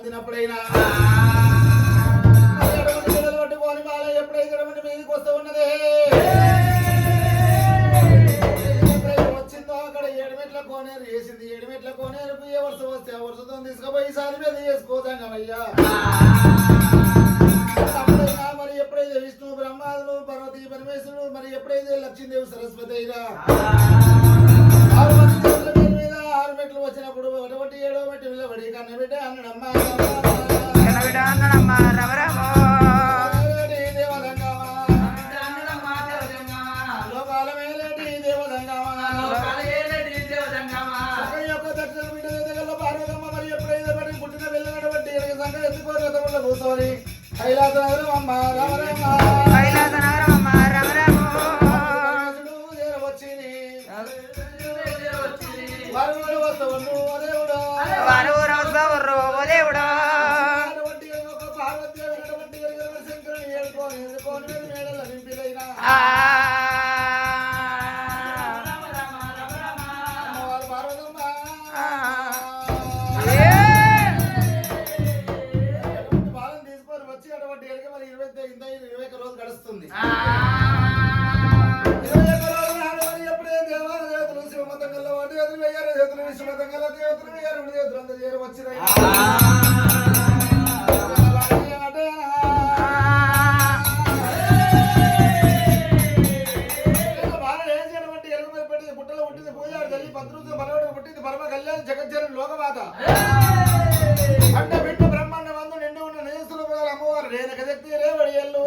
అందినప్పుడైనా పట్టుకొని బాల ఎప్పుడైతే మీదకి వస్తూ ఉన్నదే వచ్చిందో అక్కడ 7 మెట్ల కోనేరు వేసింది. 7 మెట్ల కోనేరు ఏ వర్షం వస్తే ఆ వర్షంతో తీసుకుపోయి సారి మీద చేసుకోదామయ్యా. అప్పుడైనా మరి ఎప్పుడైతే విష్ణు బ్రహ్మాదులు పార్వతీ పరమేశ్వరుడు మరి ఎప్పుడైతే లక్ష్మీదేవి సరస్వతి అయినా 6 మంది చేతుల మీద 6 మెట్లు వచ్చినప్పుడు 7వ మెట్టు నిలబడి కన్నబిడ్డ అన్నడమ్మా కూర్చొని కైలాసనగరం అమ్మ రామరామ వచ్చింది వరుడు వస్తవుడు దేవుడు పార్వతి శంకరుని ఏడుకోని మేడల నింపిదైనా గడుస్తుంది. 21 రోజుల నాడు మరి ఎప్పుడే దేవాలయాలు శివమతంగల్లో వాటి ఎదురు వేయారు చేతులు విశ్వమతంగల్లో దేవతలు వేయారు దేవతలు అంతా చేరు వచ్చినాయి. పుట్టలో పుట్టింది పూజారు తల్లి పద్రుతో బలవడు పుట్టింది పరమ కళ్యాణ్ జగజ్జన లోకమాత అంట బిడ్డ బ్రహ్మాండ మందు నిండు ఉన్న నేసులు పోయాలి అమ్మవారు రేణక శక్తి రేవడి ఎల్లు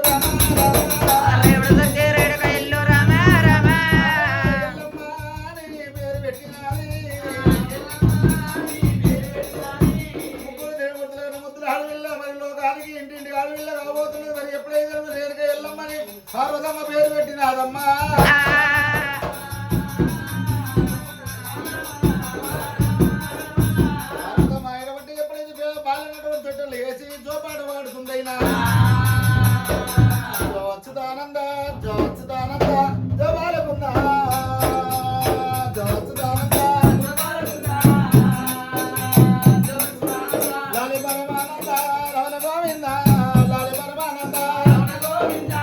ఇంటింటి ఆడవిల్ల కాబోతుంది. మరి ఎప్పుడైతే రేణుక ఎల్లమ్మని పార్వతమ్మ పేరు పెట్టినాదమ్మా. పార్వతమ్మ ఆయన బట్టి ఎప్పుడైతే పాలనటువంటి తొట్టెలు వేసి జోపాటు వాడుతుందైనా జోచ్చుదానంద జోచ్చుదానంద జోబాలకుందా జోచ్చుదానంద లాలి పరమానంద రమణ గోవింద లాలి పరమానంద రమణ గోవింద